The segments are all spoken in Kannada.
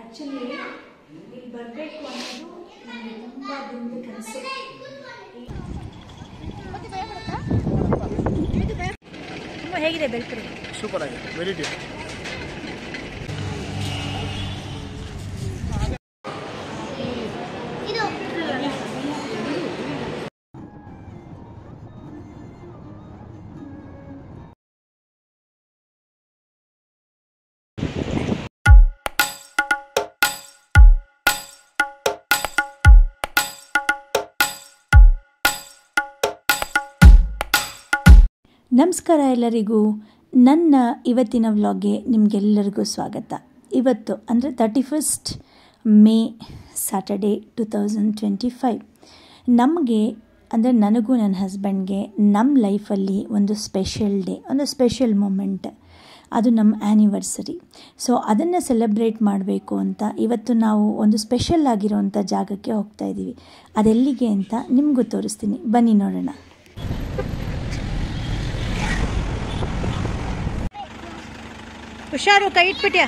ಆ್ಯಕ್ಚುಲಿ ಇಲ್ಲಿ ಬರಬೇಕು ಅನ್ನೋದು ನನಗೆ ತುಂಬ ದಿನದ ಕನಸು. ತುಂಬ ಹೇಗಿದೆ ಬೆಳ್ತುರಿ? ಸೂಪರ್ ಆಗಿದೆ, ವೆರಿ ಡಿಫ್. ನಮಸ್ಕಾರ ಎಲ್ಲರಿಗೂ. ನನ್ನ ಇವತ್ತಿನ ವ್ಲಾಗ್ಗೆ ನಿಮಗೆಲ್ಲರಿಗೂ ಸ್ವಾಗತ. ಇವತ್ತು ಅಂದರೆ 31 ಮೇ ಸ್ಯಾಟರ್ಡೇ 2025 ನಮಗೆ ಅಂದರೆ ನನಗೂ ನನ್ನ ಹಸ್ಬೆಂಡ್ಗೆ ನಮ್ಮ ಲೈಫಲ್ಲಿ ಒಂದು ಸ್ಪೆಷಲ್ ಡೇ, ಒಂದು ಸ್ಪೆಷಲ್ ಮೂಮೆಂಟ್. ಅದು ನಮ್ಮ ಆ್ಯನಿವರ್ಸರಿ. ಸೊ ಅದನ್ನು ಸೆಲೆಬ್ರೇಟ್ ಮಾಡಬೇಕು ಅಂತ ಇವತ್ತು ನಾವು ಒಂದು ಸ್ಪೆಷಲ್ ಆಗಿರೋವಂಥ ಜಾಗಕ್ಕೆ ಹೋಗ್ತಾ ಇದ್ದೀವಿ. ಅದೆಲ್ಲಿಗೆ ಅಂತ ನಿಮಗೂ ತೋರಿಸ್ತೀನಿ, ಬನ್ನಿ ನೋಡೋಣ. ಹುಷಾರು, ಕೈ ಇಟ್ಬಿಟ್ಯಾ?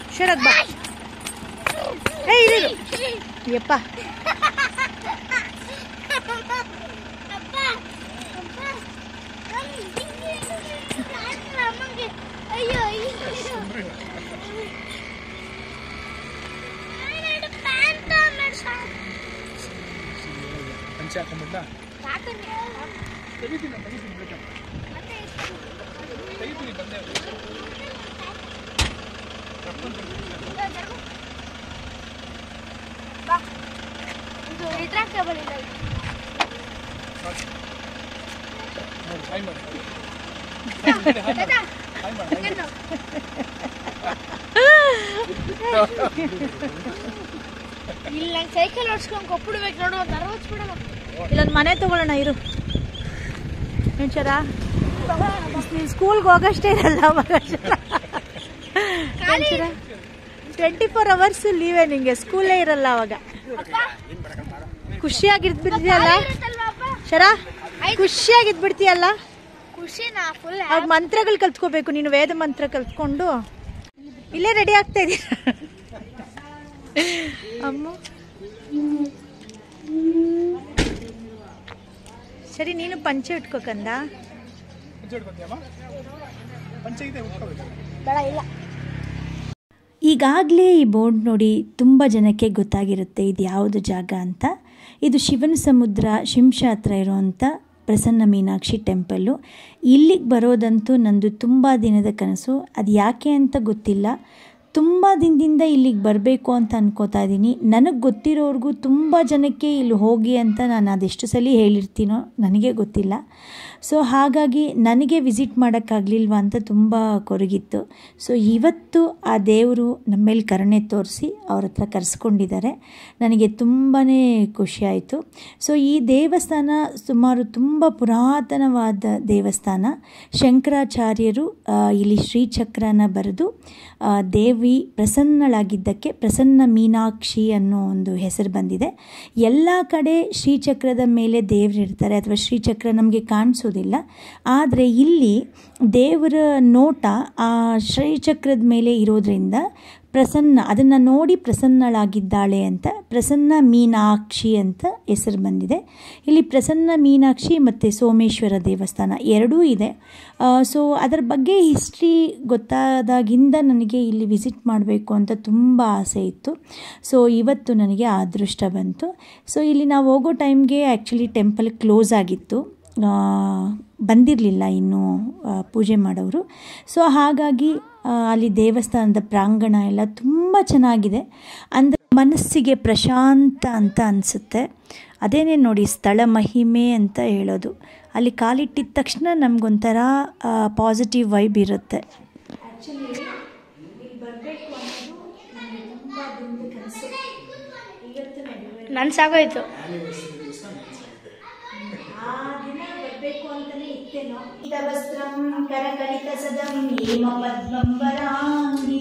ಹುಷಾರಾಗಿ ಬಾ. ಇದು ಯಪ್ಪ, ರಿಟ್ರಾಕ್ಟಬಲ್ ಇಲ್ಲ. ಇಲ್ಲಿ ನಂಗೆ ಸೈಕಲ್ ಓಡಿಸ್ಕೊಂಡು ಕೊಪ್ಪಿಡ್ಬೇಕು ನೋಡು, ಒಂದು 60 ಬಿಡಲ್ಲ. ಇಲ್ಲೊಂದು ಮನೆ ತಗೊಳ್ಳೋಣ ಇರು. ಏನ್ಚರ ನೀನು ಸ್ಕೂಲ್ಗೆ ಹೋಗೋಷ್ಟೇ ಇರಲ್ಲ ಅವಾಗ. 24 hours ಲೀವೇ ನಿಂಗೆ, ಸ್ಕೂಲೇ ಇರಲ್ಲ ಅವಾಗ. ಖುಷಿಯಾಗಿದ್ಬಿಡ್ತೀಯಲ್ಲ ಶರಾ? ಖುಷಿಯಾಗಿದ್ಬಿಡ್ತೀಯಲ್ಲ? ಖುಷಿನಾ ಫುಲ್? ಅವಾಗ ಮಂತ್ರಗಳು ಕಲ್ತ್ಕೋಬೇಕು ನೀನು, ವೇದ ಮಂತ್ರ ಕಲ್ತ್ಕೊಂಡು ಇಲ್ಲೇ ರೆಡಿ ಆಗ್ತಾ ಇದೀಯ ಅಮ್ಮ. ಸರಿ, ನೀನು ಪಂಚೆ ಉಟ್ಕೋಕಂದ. ಬೇಡ, ಇಲ್ಲ. ಈಗಾಗಲೇ ಈ ಬೋರ್ಡ್ ನೋಡಿ ತುಂಬ ಜನಕ್ಕೆ ಗೊತ್ತಾಗಿರುತ್ತೆ ಇದು ಯಾವುದು ಜಾಗ ಅಂತ. ಇದು ಶಿವನ ಸಮುದ್ರ ಶಿಂಷಾ ಹತ್ರ ಇರೋವಂಥ ಪ್ರಸನ್ನ ಮೀನಾಕ್ಷಿ ಟೆಂಪಲ್ಲು. ಇಲ್ಲಿಗೆ ಬರೋದಂತೂ ನಂದು ತುಂಬ ದಿನದ ಕನಸು. ಅದು ಯಾಕೆ ಅಂತ ಗೊತ್ತಿಲ್ಲ, ತುಂಬ ದಿನದಿಂದ ಇಲ್ಲಿಗೆ ಬರಬೇಕು ಅಂತ ಅನ್ಕೋತಾ ಇದ್ದೀನಿ. ನನಗೆ ಗೊತ್ತಿರೋರ್ಗೂ ತುಂಬ ಜನಕ್ಕೆ ಇಲ್ಲಿ ಹೋಗಿ ಅಂತ ನಾನು ಅದೆಷ್ಟು ಸಲ ಹೇಳಿರ್ತೀನೋ ನನಗೆ ಗೊತ್ತಿಲ್ಲ. ಸೊ ಹಾಗಾಗಿ ನನಗೆ ವಿಸಿಟ್ ಮಾಡೋಕ್ಕಾಗಲಿಲ್ವ ಅಂತ ತುಂಬ ಕೊರಗಿತ್ತು. ಸೊ ಇವತ್ತು ಆ ದೇವರು ನಮ್ಮ ಮೇಲೆ ಕರುಣೆ ತೋರಿಸಿ ಅವ್ರ ಹತ್ರ ಕರೆಸ್ಕೊಂಡಿದ್ದಾರೆ. ನನಗೆ ತುಂಬಾ ಖುಷಿಯಾಯಿತು. ಸೊ ಈ ದೇವಸ್ಥಾನ ಸುಮಾರು ತುಂಬ ಪುರಾತನವಾದ ದೇವಸ್ಥಾನ. ಶಂಕರಾಚಾರ್ಯರು ಇಲ್ಲಿ ಶ್ರೀಚಕ್ರನ ಬರೆದು ದೇವಿ ಪ್ರಸನ್ನಳಾಗಿದ್ದಕ್ಕೆ ಪ್ರಸನ್ನ ಮೀನಾಕ್ಷಿ ಅನ್ನೋ ಒಂದು ಹೆಸರು ಬಂದಿದೆ. ಎಲ್ಲ ಕಡೆ ಶ್ರೀಚಕ್ರದ ಮೇಲೆ ದೇವರಿರ್ತಾರೆ ಅಥವಾ ಶ್ರೀಚಕ್ರ ನಮಗೆ ಕಾಣಿಸೋದಿಲ್ಲ, ಆದರೆ ಇಲ್ಲಿ ದೇವರ ನೋಟ ಆ ಶ್ರೀಚಕ್ರದ ಮೇಲೆ ಇರೋದ್ರಿಂದ ಪ್ರಸನ್ನ, ಅದನ್ನು ನೋಡಿ ಪ್ರಸನ್ನಳಾಗಿದ್ದಾಳೆ ಅಂತ ಪ್ರಸನ್ನ ಮೀನಾಕ್ಷಿ ಅಂತ ಹೆಸರು ಬಂದಿದೆ. ಇಲ್ಲಿ ಪ್ರಸನ್ನ ಮೀನಾಕ್ಷಿ ಮತ್ತು ಸೋಮೇಶ್ವರ ದೇವಸ್ಥಾನ ಎರಡೂ ಇದೆ. ಸೊ ಅದರ ಬಗ್ಗೆ ಹಿಸ್ಟ್ರಿ ಗೊತ್ತಾದಾಗಿಂದ ನನಗೆ ಇಲ್ಲಿ ವಿಸಿಟ್ ಮಾಡಬೇಕು ಅಂತ ತುಂಬ ಆಸೆ ಇತ್ತು. ಸೊ ಇವತ್ತು ನನಗೆ ಆ ಅದೃಷ್ಟ ಬಂತು. ಸೊ ಇಲ್ಲಿ ನಾವು ಹೋಗೋ ಟೈಮ್ಗೆ ಆ್ಯಕ್ಚುಲಿ ಟೆಂಪಲ್ ಕ್ಲೋಸ್ ಆಗಿತ್ತು, ಬಂದಿರಲಿಲ್ಲ ಇನ್ನೂ ಪೂಜೆ ಮಾಡೋರು. ಸೊ ಹಾಗಾಗಿ ಅಲ್ಲಿ ದೇವಸ್ಥಾನದ ಪ್ರಾಂಗಣ ಎಲ್ಲ ತುಂಬ ಚೆನ್ನಾಗಿದೆ, ಅಂದರೆ ಮನಸ್ಸಿಗೆ ಪ್ರಶಾಂತ ಅಂತ ಅನಿಸುತ್ತೆ. ಅದೇನೇ ನೋಡಿ ಸ್ಥಳ ಮಹಿಮೆ ಅಂತ ಹೇಳೋದು. ಅಲ್ಲಿ ಕಾಲಿಟ್ಟಿದ ತಕ್ಷಣ ನಮಗೊಂಥರ ಪಾಸಿಟಿವ್ ವೈಬ್ ಇರುತ್ತೆ. ಆ್ಯಕ್ಚುಲಿ ಇಲ್ಲಿ ಬರಬೇಕು ಅನ್ನೋದು ನನಗೆ ತುಂಬ ದಿನದ ಕನಸು. ಇವತ್ತು ನನ್ ಸಾಗೋಯ್ತು. ವಸ್ತ್ರಂ ಕರಕಲಿತ ಸದಂ ಹೇಮ ಪದ್ಮಂ ವರಾಂಗಿ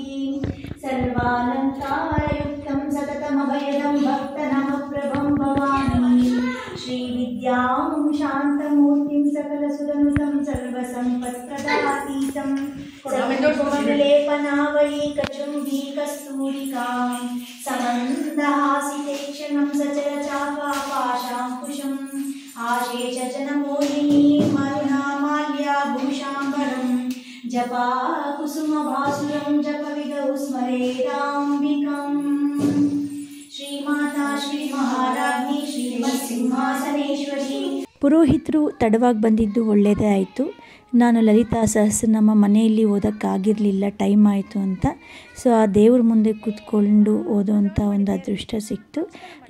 ಸರ್ವಾಲಂಕಾರಯುಕ್ತಂ ಸತತಮಭಯದಂ ಭಕ್ತನಾಮಪ್ರಭಂ ಭವಾನಿ ಶ್ರೀ ವಿದ್ಯಾಂ ಶಾಂತಮೂರ್ತಿಂ ಸಕಲಸುರನುತಂ ಸರ್ವಸಂಪತ್ಪ್ರದಾತೀತಂ ಸರ್ವಲೇಪನಾವಳಿ ಕಚುಂಬಿ कस्तूरिकां समन्दहासिते क्षणं सचरचापापाशाङ्कुशम् आशेषजनमोहिनी मरुणामाल्याभूषाम्बरं जपा कुसुमभासुरं जपविदौ स्मरेदाम्बिकम् ಶ್ರೀಮಾತಾ ಶ್ರೀ ಮಹಾರಾಜ್ಞಿ ಶ್ರೀಮತ್ಸಿಂಹಾಸನೇಶ್ವರಿ. ಪುರೋಹಿತರು ತಡವಾಗಿ ಬಂದಿದ್ದು ಒಳ್ಳೆಯದೇ ಆಯಿತು. ನಾನು ಲಲಿತಾ ಸಹಸ್ರನಾಮ ಮನೆಯಲ್ಲಿ ಓದೋಕ್ಕಾಗಿರಲಿಲ್ಲ, ಟೈಮ್ ಆಯಿತು ಅಂತ. ಸೊ ಆ ದೇವ್ರ ಮುಂದೆ ಕೂತ್ಕೊಂಡು ಓದೋವಂಥ ಒಂದು ಅದೃಷ್ಟ ಸಿಕ್ತು.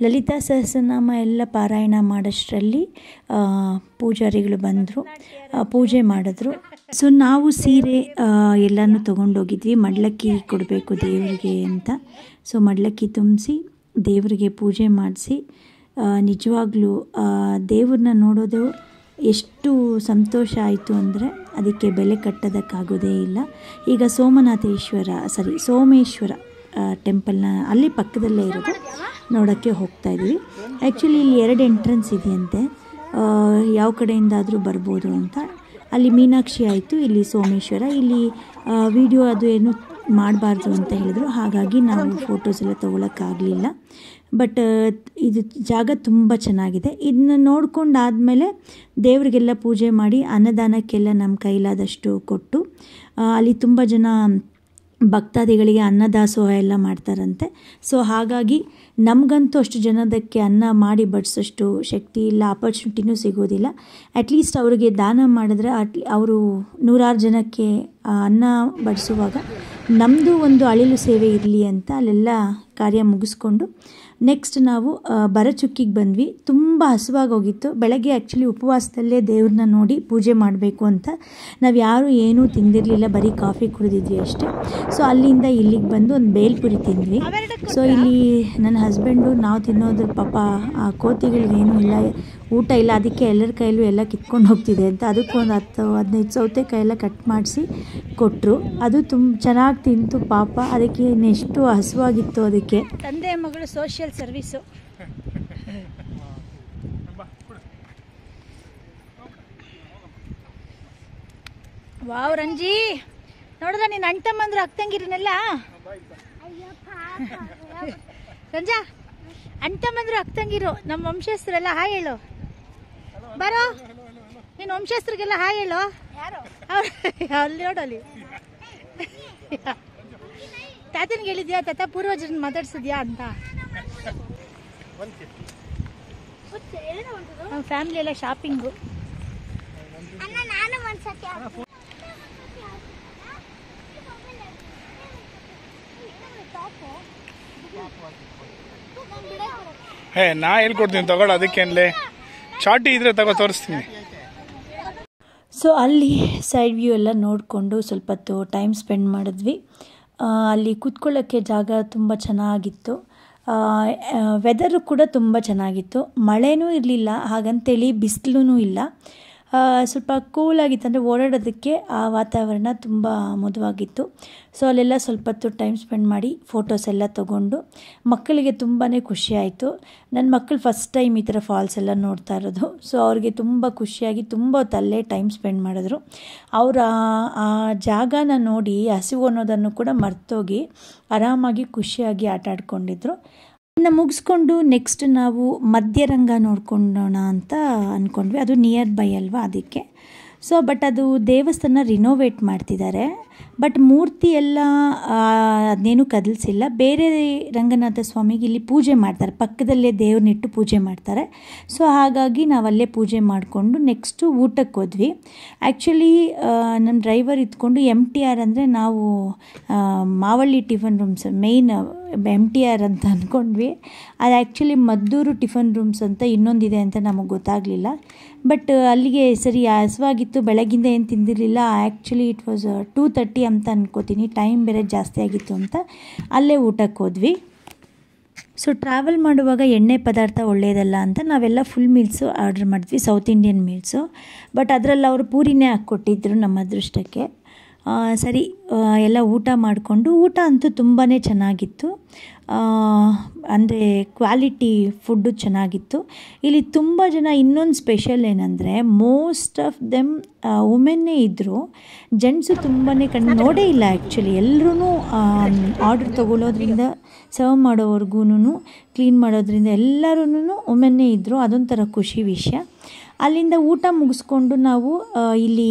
ಲಲಿತಾ ಸಹಸ್ರನಾಮ ಎಲ್ಲ ಪಾರಾಯಣ ಮಾಡೋಷ್ಟರಲ್ಲಿ ಪೂಜಾರಿಗಳು ಬಂದರು, ಪೂಜೆ ಮಾಡಿದ್ರು. ಸೊ ನಾವು ಸೀರೆ ಎಲ್ಲನೂ ತೊಗೊಂಡೋಗಿದ್ವಿ, ಮಡ್ಲಕ್ಕಿ ಕೊಡಬೇಕು ದೇವರಿಗೆ ಅಂತ. ಸೊ ಮಡ್ಲಕ್ಕಿ ತುಂಬಿಸಿ ದೇವರಿಗೆ ಪೂಜೆ ಮಾಡಿಸಿ, ನಿಜವಾಗ್ಲೂ ದೇವ್ರನ್ನ ನೋಡೋದು ಎಷ್ಟು ಸಂತೋಷ ಆಯಿತು ಅಂದರೆ ಅದಕ್ಕೆ ಬೆಲೆ ಕಟ್ಟೋದಕ್ಕಾಗೋದೇ ಇಲ್ಲ. ಈಗ ಸೋಮೇಶ್ವರ ಟೆಂಪಲ್ನ ಅಲ್ಲಿ ಪಕ್ಕದಲ್ಲೇ ಇರೋದು, ನೋಡೋಕ್ಕೆ ಹೋಗ್ತಾಯಿದ್ವಿ. ಆ್ಯಕ್ಚುಲಿ ಇಲ್ಲಿ 2 ಎಂಟ್ರೆನ್ಸ್ ಇದೆಯಂತೆ, ಯಾವ ಕಡೆಯಿಂದಾದರೂ ಬರ್ಬೋದು ಅಂತ. ಅಲ್ಲಿ ಮೀನಾಕ್ಷಿ ಆಯಿತು, ಇಲ್ಲಿ ಸೋಮೇಶ್ವರ. ಇಲ್ಲಿ ವಿಡಿಯೋ ಅದು ಏನು ಮಾಡಬಾರ್ದು ಅಂತ ಹೇಳಿದ್ರು, ಹಾಗಾಗಿ ನಾವು ಫೋಟೋಸ್ ಎಲ್ಲ ತೊಗೊಳಕ್ಕಾಗಲಿಲ್ಲ. ಬಟ್ ಇದು ಜಾಗ ತುಂಬ ಚೆನ್ನಾಗಿದೆ. ಇದನ್ನ ನೋಡ್ಕೊಂಡಾದಮೇಲೆ ದೇವರಿಗೆಲ್ಲ ಪೂಜೆ ಮಾಡಿ ಅನ್ನದಾನಕ್ಕೆಲ್ಲ ನಮ್ಮ ಕೈಲಾದಷ್ಟು ಕೊಟ್ಟು, ಅಲ್ಲಿ ತುಂಬ ಜನ ಭಕ್ತಾದಿಗಳಿಗೆ ಅನ್ನದಾಸೋಹ ಎಲ್ಲ ಮಾಡ್ತಾರಂತೆ. ಸೊ ಹಾಗಾಗಿ ನಮಗಂತೂ ಅಷ್ಟು ಜನದಕ್ಕೆ ಅನ್ನ ಮಾಡಿ ಬಡಿಸೋಷ್ಟು ಶಕ್ತಿ ಇಲ್ಲ, ಆಪರ್ಚುನಿಟಿನೂ ಸಿಗೋದಿಲ್ಲ. ಅಟ್ಲೀಸ್ಟ್ ಅವರಿಗೆ ದಾನ ಮಾಡಿದ್ರೆ ಅವರು 100 ಜನಕ್ಕೆ ಅನ್ನ ಬಡಿಸುವಾಗ ನಮ್ಮದು ಒಂದು ಅಳಿಲು ಸೇವೆ ಇರಲಿ ಅಂತ ಅಲ್ಲೆಲ್ಲ ಕಾರ್ಯ ಮುಗಿಸ್ಕೊಂಡು ನೆಕ್ಸ್ಟ್ ನಾವು ಬರಚುಕ್ಕಿಗೆ ಬಂದ್ವಿ. ತುಂಬ ಹಸುವಾಗಿ ಹೋಗಿತ್ತು. ಬೆಳಗ್ಗೆ ಆ್ಯಕ್ಚುಲಿ ಉಪವಾಸದಲ್ಲೇ ದೇವ್ರನ್ನ ನೋಡಿ ಪೂಜೆ ಮಾಡಬೇಕು ಅಂತ ನಾವು ಯಾರೂ ಏನೂ ತಿಂದಿರಲಿಲ್ಲ, ಬರೀ ಕಾಫಿ ಕುಡಿದಿದ್ವಿ ಅಷ್ಟೇ. ಸೊ ಅಲ್ಲಿಂದ ಇಲ್ಲಿಗೆ ಬಂದು ಒಂದು ಬೇಲ್ಪುರಿ ತಿಂದ್ವಿ. ಸೊ ಇಲ್ಲಿ ನನ್ನ ಹಸ್ಬೆಂಡು ನಾವು ತಿನ್ನೋದು ಪಾಪ ಆ ಕೋತಿಗಳಿಗೇನೂ ಇಲ್ಲ, ಊಟ ಇಲ್ಲ, ಅದಕ್ಕೆ ಎಲ್ಲರ ಕೈಲೂ ಎಲ್ಲ ಕಿತ್ಕೊಂಡು ಹೋಗ್ತಿದೆ ಅಂತ ಅದಕ್ಕೊಂದು 10-15 ಸೌತೆಕಾಯಿ ಎಲ್ಲ ಕಟ್ ಮಾಡಿಸಿ ಕೊಟ್ಟರು. ಅದು ತುಂಬ ಚೆನ್ನಾಗಿ ತಿಂತು ಪಾಪ, ಅದಕ್ಕೆ ಎಷ್ಟು ಹಸುವಾಗಿತ್ತು. ಅದಕ್ಕೆ ತಂದೆ ಮಗಳು ಸೋಷಿಯಲ್ ಸರ್ವೀಸು. ವಾವ್ ರಂಜಿ, ನೋಡಿದ್ರ ನೀನು ಅಣ್ತಮ್ಮಂದ್ರು ಅಕ್ತಂಗಿರನೆಲ್ಲ. ರಂಜಾ, ಅಣ್ತಮ್ಮಂದ್ರು ಅಕ್ತಂಗಿರು ನಮ್ಮ ವಂಶಸ್ಥರೆಲ್ಲ ಹಾಯ್ ಹೇಳು. ಬರೋ ನೀನು ವಂಶಸ್ಥರಿಗೆಲ್ಲ ಹಾಯ್ ಹೇಳು. ಅಲ್ಲಿ ನೋಡಲಿ ತಾತನಿಗೆ ಹೇಳಿದ್ಯಾ, ತಾತ ಪೂರ್ವಜರನ್ನ ಮಾತಾಡ್ಸಿದ್ಯಾ ಅಂತ. ನಮ್ಮ ಫ್ಯಾಮಿಲಿ ಎಲ್ಲ ಶಾಪಿಂಗು. ನಾ ಹೇಳ್ಕೊಡ್ತೀನಿ ತಗೊಳ್ಳ, ಅದಕ್ಕೇನ್ಲೇ ಚಾಟಿ ಇದ್ರೆ ತಗೋ ತೋರಿಸ್ತೀನಿ. ಸೊ ಅಲ್ಲಿ ಸೈಡ್ ವ್ಯೂ ಎಲ್ಲ ನೋಡಿಕೊಂಡು ಸ್ವಲ್ಪ ಹೊತ್ತು ಟೈಮ್ ಸ್ಪೆಂಡ್ ಮಾಡಿದ್ವಿ. ಅಲ್ಲಿ ಕೂತ್ಕೊಳ್ಳೋಕ್ಕೆ ಜಾಗ ತುಂಬ ಚೆನ್ನಾಗಿತ್ತು. ವೆದರು ಕೂಡ ತುಂಬ ಚೆನ್ನಾಗಿತ್ತು, ಮಳೆನೂ ಇರಲಿಲ್ಲ, ಹಾಗಂತೇಳಿ ಬಿಸಿಲೂ ಇಲ್ಲ. ಸ್ವಲ್ಪ ಕೂಲಾಗಿತ್ತು, ಅಂದರೆ ಓಡಾಡೋದಕ್ಕೆ ಆ ವಾತಾವರಣ ತುಂಬ ಮೃದುವಾಗಿತ್ತು. ಸೊ ಅಲ್ಲೆಲ್ಲ ಸ್ವಲ್ಪ ಹೊತ್ತು ಟೈಮ್ ಸ್ಪೆಂಡ್ ಮಾಡಿ ಫೋಟೋಸ್ ಎಲ್ಲ ತೊಗೊಂಡು ಮಕ್ಕಳಿಗೆ ತುಂಬಾ ಖುಷಿಯಾಯಿತು. ನನ್ನ ಮಕ್ಕಳು ಫಸ್ಟ್ ಟೈಮ್ ಈ ಥರ ಫಾಲ್ಸ್ ಎಲ್ಲ ನೋಡ್ತಾ ಇರೋದು. ಸೊ ಅವ್ರಿಗೆ ತುಂಬ ಖುಷಿಯಾಗಿ ತುಂಬ ಹೊತ್ತು ಅಲ್ಲೇ ಟೈಮ್ ಸ್ಪೆಂಡ್ ಮಾಡಿದ್ರು. ಅವರ ಆ ಜಾಗನ ನೋಡಿ ಹಸಿವು ಅನ್ನೋದನ್ನು ಕೂಡ ಮರ್ತೋಗಿ ಆರಾಮಾಗಿ ಖುಷಿಯಾಗಿ ಆಟ ಆಡ್ಕೊಂಡಿದ್ರು. ಇನ್ನು ಮುಗಿಸ್ಕೊಂಡು ನೆಕ್ಸ್ಟ್ ನಾವು ಮಧ್ಯರಂಗ ನೋಡ್ಕೊಳ್ಳೋಣ ಅಂತ ಅಂದ್ಕೊಂಡ್ವಿ. ಅದು ನಿಯರ್ ಬೈ ಅಲ್ವಾ, ಅದಕ್ಕೆ. ಸೊ ಬಟ್ ಅದು ದೇವಸ್ಥಾನ ರಿನೋವೇಟ್ ಮಾಡ್ತಿದ್ದಾರೆ, ಬಟ್ ಮೂರ್ತಿ ಎಲ್ಲ ಅದನ್ನೇನು ಕದಲಿಸಿಲ್ಲ. ಬೇರೆ ರಂಗನಾಥ ಸ್ವಾಮಿಗೆ ಇಲ್ಲಿ ಪೂಜೆ ಮಾಡ್ತಾರೆ, ಪಕ್ಕದಲ್ಲೇ ದೇವ್ರನ್ನಿಟ್ಟು ಪೂಜೆ ಮಾಡ್ತಾರೆ. ಸೊ ಹಾಗಾಗಿ ನಾವಲ್ಲೇ ಪೂಜೆ ಮಾಡಿಕೊಂಡು ನೆಕ್ಸ್ಟು ಊಟಕ್ಕೆ ಹೋದ್ವಿ. ಆ್ಯಕ್ಚುಲಿ ನಮ್ಮ ಡ್ರೈವರ್ ಇದ್ಕೊಂಡು MTR ಅಂದರೆ ನಾವು Mavalli tiffin rooms main MTR ಅಂತ ಅಂದ್ಕೊಂಡ್ವಿ. ಅದು ಆ್ಯಕ್ಚುಲಿ ಮದ್ದೂರು ಟಿಫನ್ ರೂಮ್ಸ್ ಅಂತ ಇನ್ನೊಂದಿದೆ ಅಂತ ನಮಗೆ ಗೊತ್ತಾಗಲಿಲ್ಲ. ಬಟ್ ಅಲ್ಲಿಗೆ ಸರಿ ಹಸುವಾಗಿತ್ತು, ಬೆಳಗಿಂದ ಏನು ತಿಂದಿರಲಿಲ್ಲ. ಆ್ಯಕ್ಚುಲಿ ಇಟ್ ವಾಸ್ 2:30 ಅಂತ ಅನ್ಕೋತೀನಿ, ಟೈಮ್ ಬೇರೆ ಜಾಸ್ತಿ ಆಗಿತ್ತು ಅಂತ ಅಲ್ಲೇ ಊಟಕ್ಕೆ ಹೋದ್ವಿ. ಸೊ ಟ್ರಾವೆಲ್ ಮಾಡುವಾಗ ಎಣ್ಣೆ ಪದಾರ್ಥ ಒಳ್ಳೆಯದಲ್ಲ ಅಂತ ನಾವೆಲ್ಲ ಫುಲ್ ಮೀಲ್ಸು ಆರ್ಡ್ರ್ ಮಾಡಿದ್ವಿ, ಸೌತ್ ಇಂಡಿಯನ್ ಮೀಲ್ಸು. ಬಟ್ ಅದರಲ್ಲಿ ಅವರು ಪೂರಿನೇ ಹಾಕ್ಕೊಟ್ಟಿದ್ರು ನಮ್ಮ ಅದೃಷ್ಟಕ್ಕೆ. ಸರಿ ಎಲ್ಲ ಊಟ ಮಾಡಿಕೊಂಡು, ಊಟ ಅಂತೂ ತುಂಬಾ ಚೆನ್ನಾಗಿತ್ತು. ಅಂದರೆ ಕ್ವಾಲಿಟಿ ಫುಡ್ಡು ಚೆನ್ನಾಗಿತ್ತು. ಇಲ್ಲಿ ತುಂಬ ಜನ ಇನ್ನೊಂದು ಸ್ಪೆಷಲ್ ಏನಂದರೆ ಮೋಸ್ಟ್ ಆಫ್ ದೆಮ್ ವುಮೆನ್ನೇ ಇದ್ದರು. ಜೆಂಟ್ಸು ತುಂಬಾ ನೋಡೇ ಇಲ್ಲ ಆ್ಯಕ್ಚುಲಿ. ಎಲ್ಲರೂ ಆರ್ಡ್ರ್ ತೊಗೊಳ್ಳೋದ್ರಿಂದ ಸರ್ವ್ ಮಾಡೋವರೆಗೂ ಕ್ಲೀನ್ ಮಾಡೋದ್ರಿಂದ ಎಲ್ಲರೂ ವುಮೆನ್ನೇ ಇದ್ದರು. ಅದೊಂಥರ ಖುಷಿ ವಿಷಯ. ಅಲ್ಲಿಂದ ಊಟ ಮುಗಿಸ್ಕೊಂಡು ನಾವು ಇಲ್ಲಿ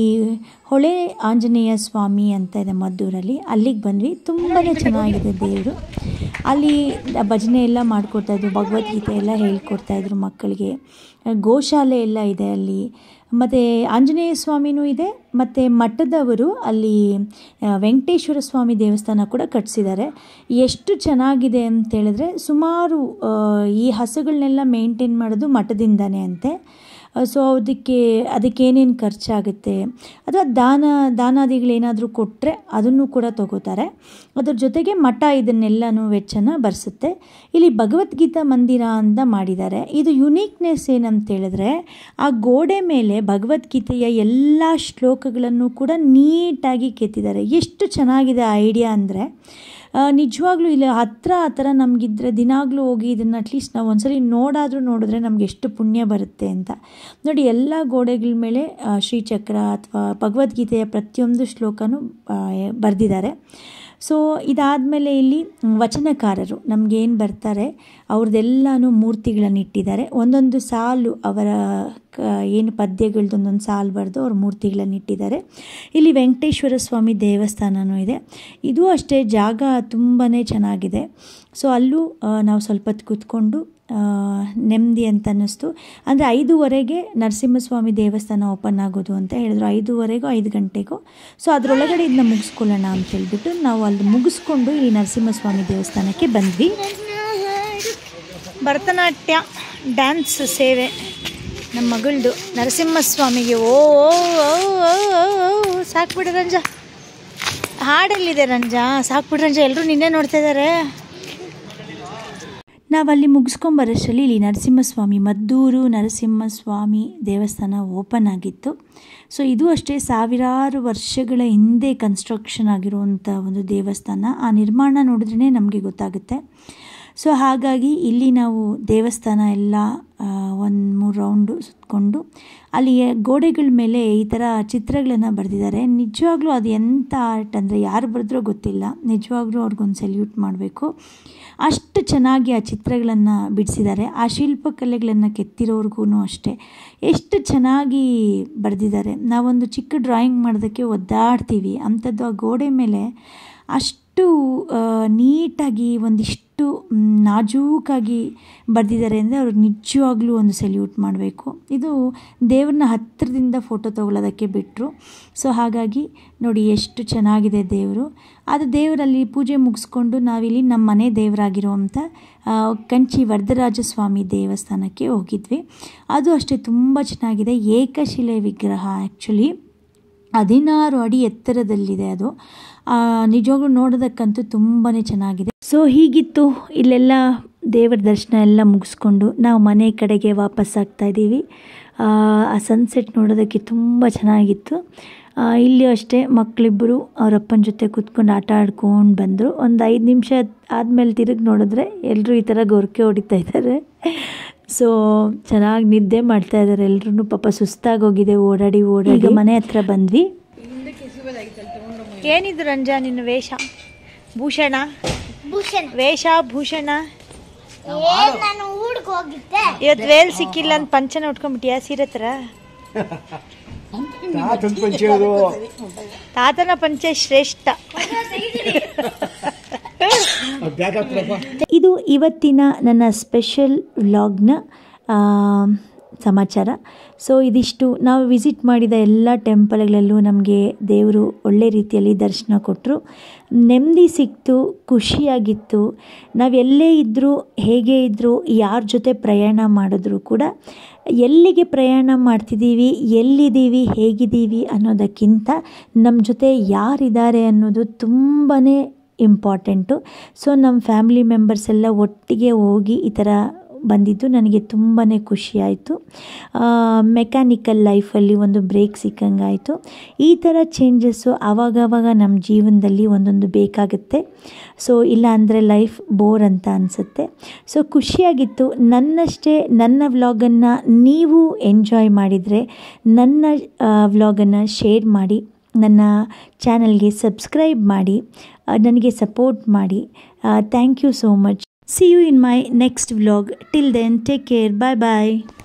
ಹೊಳೆ ಆಂಜನೇಯ ಸ್ವಾಮಿ ಅಂತ ಇದೆ ಮದ್ದೂರಲ್ಲಿ, ಅಲ್ಲಿಗೆ ಬಂದ್ವಿ. ತುಂಬಾ ಚೆನ್ನಾಗಿದೆ ದೇವರು. ಅಲ್ಲಿ ಭಜನೆ ಎಲ್ಲ ಮಾಡಿಕೊಡ್ತಾಯಿದ್ರು, ಭಗವದ್ಗೀತೆ ಎಲ್ಲ ಹೇಳ್ಕೊಡ್ತಾಯಿದ್ರು ಮಕ್ಕಳಿಗೆ. ಗೋಶಾಲೆ ಎಲ್ಲ ಇದೆ ಅಲ್ಲಿ. ಮತ್ತು ಆಂಜನೇಯ ಸ್ವಾಮಿನೂ ಇದೆ. ಮತ್ತು ಮಠದವರು ಅಲ್ಲಿ ವೆಂಕಟೇಶ್ವರ ಸ್ವಾಮಿ ದೇವಸ್ಥಾನ ಕೂಡ ಕಟ್ಟಿಸಿದ್ದಾರೆ. ಎಷ್ಟು ಚೆನ್ನಾಗಿದೆ ಅಂತೇಳಿದ್ರೆ, ಸುಮಾರು ಈ ಹಸುಗಳನ್ನೆಲ್ಲ ಮೇಂಟೈನ್ ಮಾಡೋದು ಮಠದಿಂದನೇ ಅಂತೆ. ಸೊ ಅದಕ್ಕೇನೇನು ಖರ್ಚಾಗುತ್ತೆ ಅಥವಾ ದಾನಾದಿಗಳೇನಾದರೂ ಕೊಟ್ಟರೆ ಅದನ್ನು ಕೂಡ ತಗೋತಾರೆ. ಅದ್ರ ಜೊತೆಗೆ ಮಠ ಇದನ್ನೆಲ್ಲನೂ ವೆಚ್ಚನ ಭರಿಸುತ್ತೆ. ಇಲ್ಲಿ ಭಗವದ್ಗೀತಾ ಮಂದಿರ ಅಂತ ಮಾಡಿದ್ದಾರೆ. ಇದು ಯುನೀಕ್ನೆಸ್ ಏನಂತೇಳಿದ್ರೆ, ಆ ಗೋಡೆ ಮೇಲೆ ಭಗವದ್ಗೀತೆಯ ಎಲ್ಲ ಶ್ಲೋಕಗಳನ್ನು ಕೂಡ ನೀಟಾಗಿ ಕೆತ್ತಿದ್ದಾರೆ. ಎಷ್ಟು ಚೆನ್ನಾಗಿದೆ ಆ ಐಡಿಯಾ ಅಂದರೆ, ನಿಜವಾಗ್ಲೂ ಇಲ್ಲಿ ಹತ್ರ ಆ ಥರ ನಮಗಿದ್ರೆ ದಿನಾಗಲೂ ಹೋಗಿ ಇದನ್ನು ಅಟ್ಲೀಸ್ಟ್ ನಾವು ಒಂದ್ಸರಿ ನೋಡಿದ್ರೆ ನಮಗೆ ಎಷ್ಟು ಪುಣ್ಯ ಬರುತ್ತೆ ಅಂತ. ನೋಡಿ, ಎಲ್ಲ ಗೋಡೆಗಳ ಮೇಲೆ ಶ್ರೀಚಕ್ರ ಅಥವಾ ಭಗವದ್ಗೀತೆಯ ಪ್ರತಿಯೊಂದು ಶ್ಲೋಕನೂ ಬರೆದಿದ್ದಾರೆ. ಸೊ ಇದಾದಮೇಲೆ ಇಲ್ಲಿ ವಚನಕಾರರು ನಮಗೇನು ಬರ್ತಾರೆ ಅವ್ರದ್ದೆಲ್ಲನೂ ಮೂರ್ತಿಗಳನ್ನು ಇಟ್ಟಿದ್ದಾರೆ. ಒಂದೊಂದು ಸಾಲು ಅವರ ಏನು ಪದ್ಯಗಳದ್ದು ಒಂದೊಂದು ಸಾಲು ಬರೆದು ಅವ್ರ ಮೂರ್ತಿಗಳನ್ನು ಇಟ್ಟಿದ್ದಾರೆ. ಇಲ್ಲಿ ವೆಂಕಟೇಶ್ವರ ಸ್ವಾಮಿ ದೇವಸ್ಥಾನವೂ ಇದೆ. ಇದು ಅಷ್ಟೇ ಜಾಗ ತುಂಬಾ ಚೆನ್ನಾಗಿದೆ. ಸೊ ಅಲ್ಲೂ ನಾವು ಸ್ವಲ್ಪ ಹೊತ್ತು ಕೂತ್ಕೊಂಡು ನೆಮ್ಮದಿ ಅಂತ ಅನ್ನಿಸ್ತು. ಅಂದರೆ 5:15ಗೆ ನರಸಿಂಹಸ್ವಾಮಿ ದೇವಸ್ಥಾನ ಓಪನ್ ಆಗೋದು ಅಂತ ಹೇಳಿದ್ರು. 5:15ಗೋ 5 ಗಂಟೆಗೋ. ಸೊ ಅದರೊಳಗಡೆ ಇದನ್ನ ಮುಗಿಸ್ಕೊಳ್ಳೋಣ ಅಂತ ಹೇಳ್ಬಿಟ್ಟು ನಾವು ಅಲ್ಲಿ ಮುಗಿಸ್ಕೊಂಡು ಈ ನರಸಿಂಹಸ್ವಾಮಿ ದೇವಸ್ಥಾನಕ್ಕೆ ಬಂದ್ವಿ. ಭರತನಾಟ್ಯ ಡ್ಯಾನ್ಸ್ ಸೇವೆ ನಮ್ಮ ಮಗಳದು ನರಸಿಂಹಸ್ವಾಮಿಗೆ. ಓ ಸಾಕ್ಬಿಡು ರಂಜ, ಹಾಡಲ್ಲಿದೆ ರಂಜ, ಸಾಕ್ಬಿಡು ರಂಜ. ಎಲ್ಲರೂ ನಿನ್ನೆ ನೋಡ್ತಾ ಇದ್ದಾರೆ. ನಾವಲ್ಲಿ ಮುಗಿಸ್ಕೊಂಬರೋಷ್ಟರಲ್ಲಿ ಇಲ್ಲಿ ನರಸಿಂಹಸ್ವಾಮಿ, ಮದ್ದೂರು ನರಸಿಂಹಸ್ವಾಮಿ ದೇವಸ್ಥಾನ ಓಪನ್ ಆಗಿತ್ತು. ಸೊ ಇದು ಅಷ್ಟೇ ಸಾವಿರಾರು ವರ್ಷಗಳ ಹಿಂದೆ ಕನ್ಸ್ಟ್ರಕ್ಷನ್ ಆಗಿರುವಂಥ ಒಂದು ದೇವಸ್ಥಾನ. ಆ ನಿರ್ಮಾಣ ನೋಡಿದ್ರೇ ನಮಗೆ ಗೊತ್ತಾಗುತ್ತೆ. ಸೊ ಹಾಗಾಗಿ ಇಲ್ಲಿ ನಾವು ದೇವಸ್ಥಾನ ಎಲ್ಲ 1-3 ರೌಂಡು ಸುತ್ತಕೊಂಡು ಅಲ್ಲಿ ಗೋಡೆಗಳ ಮೇಲೆ ಈ ಥರ ಚಿತ್ರಗಳನ್ನು ಬರೆದಿದ್ದಾರೆ. ನಿಜವಾಗ್ಲೂ ಅದು ಎಂಥ ಆರ್ಟ್ ಅಂದರೆ, ಯಾರು ಬರೆದ್ರೋ ಗೊತ್ತಿಲ್ಲ. ನಿಜವಾಗ್ಲೂ ಅವ್ರಿಗೊಂದು ಸೆಲ್ಯೂಟ್ ಮಾಡಬೇಕು. ಅಷ್ಟು ಚೆನ್ನಾಗಿ ಆ ಚಿತ್ರಗಳನ್ನು ಬಿಡಿಸಿದ್ದಾರೆ. ಆ ಶಿಲ್ಪಕಲೆಗಳನ್ನು ಕೆತ್ತಿರೋರ್ಗೂ ಅಷ್ಟೇ ಎಷ್ಟು ಚೆನ್ನಾಗಿ ಬರೆದಿದ್ದಾರೆ. ನಾವೊಂದು ಚಿಕ್ಕ ಡ್ರಾಯಿಂಗ್ ಮಾಡೋದಕ್ಕೆ ಒದ್ದಾಡ್ತೀವಿ, ಅಂಥದ್ದು ಆ ಗೋಡೆ ಮೇಲೆ ಅಷ್ಟು ನೀಟಾಗಿ ಒಂದಿಷ್ಟು ನಾಜೂಕಾಗಿ ಬರೆದಿದ್ದಾರೆ ಅಂದರೆ ಅವ್ರಿಗೆ ನಿಜವಾಗ್ಲೂ ಒಂದು ಸೆಲ್ಯೂಟ್ ಮಾಡಬೇಕು. ಇದು ದೇವ್ರನ್ನ ಹತ್ತಿರದಿಂದ ಫೋಟೋ ತೊಗೊಳ್ಳೋದಕ್ಕೆ ಬಿಟ್ಟರು. ಸೊ ಹಾಗಾಗಿ ನೋಡಿ ಎಷ್ಟು ಚೆನ್ನಾಗಿದೆ ದೇವರು. ಅದು ದೇವರಲ್ಲಿ ಪೂಜೆ ಮುಗಿಸ್ಕೊಂಡು ನಾವಿಲ್ಲಿ ನಮ್ಮ ಮನೆ ದೇವರಾಗಿರುವಂಥ ಕಂಚಿ ವರದರಾಜ ಸ್ವಾಮಿ ದೇವಸ್ಥಾನಕ್ಕೆ ಹೋಗಿದ್ವಿ. ಅದು ಅಷ್ಟೇ ತುಂಬ ಚೆನ್ನಾಗಿದೆ. ಏಕಶಿಲೆ ವಿಗ್ರಹ, ಆ್ಯಕ್ಚುಲಿ 16 ಅಡಿ ಎತ್ತರದಲ್ಲಿದೆ ಅದು. ನಿಜವಾಗ್ಲೂ ನೋಡೋದಕ್ಕಂತೂ ತುಂಬಾ ಚೆನ್ನಾಗಿದೆ. ಸೊ ಹೀಗಿತ್ತು. ಇಲ್ಲೆಲ್ಲ ದೇವರ ದರ್ಶನ ಎಲ್ಲ ಮುಗಿಸ್ಕೊಂಡು ನಾವು ಮನೆ ಕಡೆಗೆ ವಾಪಸ್ ಆಗ್ತಾ ಇದ್ದೀವಿ. ಆ ಸನ್ಸೆಟ್ ನೋಡೋದಕ್ಕೆ ತುಂಬ ಚೆನ್ನಾಗಿತ್ತು. ಇಲ್ಲಿ ಅಷ್ಟೇ ಮಕ್ಕಳಿಬ್ಬರು ಅವರಪ್ಪನ ಜೊತೆ ಕೂತ್ಕೊಂಡು ಆಟ ಆಡ್ಕೊಂಡು ಬಂದರು. ಒಂದು 5 ನಿಮಿಷ ಆದಮೇಲೆ ತಿರುಗಿ ನೋಡಿದ್ರೆ ಎಲ್ಲರೂ ಈ ಥರ ಗೊರಕೆ ಹೊಡಿತಾ ಇದ್ದಾರೆ. ಸೊ ಚೆನ್ನಾಗಿ ನಿದ್ದೆ ಮಾಡ್ತಾ ಇದ್ದಾರೆ ಎಲ್ಲರೂ. ಪಾಪ ಸುಸ್ತಾಗೋಗಿದೆ ಓಡಾಡಿ. ಈಗ ಮನೆ ಹತ್ರ ಬಂದ್ವಿ. ಏನಿದು ರಂಜಾ ನಿನ್ನ ವೇಷ ಭೂಷಣ? ವೇಷಭೂಷಣ ಇವತ್ತು ವೇಲ್ ಸಿಕ್ಕಿಲ್ಲ ಅಂತ ಪಂಚನ ಉಟ್ಕೊಂಡ್ಬಿಟ್ಟಿಯಾ ಸೀರೆ ಥರ? ತಾತನ ಪಂಚೆ ಶ್ರೇಷ್ಠ. ಇದು ಇವತ್ತಿನ ನನ್ನ ಸ್ಪೆಷಲ್ ವ್ಲಾಗ್ನ ಸಮಾಚಾರ. ಸೊ ಇದಿಷ್ಟು ನಾವು ವಿಸಿಟ್ ಮಾಡಿದ ಎಲ್ಲ ಟೆಂಪಲ್ಗಳಲ್ಲೂ ನಮಗೆ ದೇವರು ಒಳ್ಳೆ ರೀತಿಯಲ್ಲಿ ದರ್ಶನ ಕೊಟ್ಟರು. ನೆಮ್ಮದಿ ಸಿಕ್ತು, ಖುಷಿಯಾಗಿತ್ತು. ನಾವೆಲ್ಲೇ ಇದ್ದರೂ, ಹೇಗೆ ಇದ್ದರೂ, ಯಾರ ಜೊತೆ ಪ್ರಯಾಣ ಮಾಡಿದ್ರೂ ಕೂಡ ಎಲ್ಲಿಗೆ ಪ್ರಯಾಣ ಮಾಡ್ತಿದ್ದೀವಿ, ಎಲ್ಲಿದ್ದೀವಿ, ಹೇಗಿದ್ದೀವಿ ಅನ್ನೋದಕ್ಕಿಂತ ನಮ್ಮ ಜೊತೆ ಯಾರಿದ್ದಾರೆ ಅನ್ನೋದು ತುಂಬಾ ಇಂಪಾರ್ಟೆಂಟು. ಸೊ ನಮ್ಮ ಫ್ಯಾಮಿಲಿ ಮೆಂಬರ್ಸ್ ಎಲ್ಲ ಒಟ್ಟಿಗೆ ಹೋಗಿ ಈ ಥರ ಬಂದಿದ್ದು ನನಗೆ ತುಂಬಾ ಖುಷಿಯಾಯಿತು. ಮೆಕ್ಯಾನಿಕಲ್ ಲೈಫಲ್ಲಿ ಒಂದು ಬ್ರೇಕ್ ಸಿಕ್ಕಂಗಾಯಿತು. ಈ ಥರ ಚೇಂಜಸ್ಸು ಆವಾಗವಾಗ ನಮ್ಮ ಜೀವನದಲ್ಲಿ ಒಂದೊಂದು ಬೇಕಾಗುತ್ತೆ. ಸೊ ಇಲ್ಲ ಅಂದರೆ ಲೈಫ್ ಬೋರ್ ಅಂತ ಅನಿಸುತ್ತೆ. ಸೊ ಖುಷಿಯಾಗಿತ್ತು. ನನ್ನಷ್ಟೇ ನನ್ನ ವ್ಲಾಗನ್ನು ನೀವು ಎಂಜಾಯ್ ಮಾಡಿದರೆ ನನ್ನ ವ್ಲಾಗನ್ನು ಶೇರ್ ಮಾಡಿ, ನನ್ನ ಚಾನಲ್ಗೆ ಸಬ್ಸ್ಕ್ರೈಬ್ ಮಾಡಿ, ನನಗೆ ಸಪೋರ್ಟ್ ಮಾಡಿ. Thank you so much. See you in my next vlog. Till then, take care. Bye bye.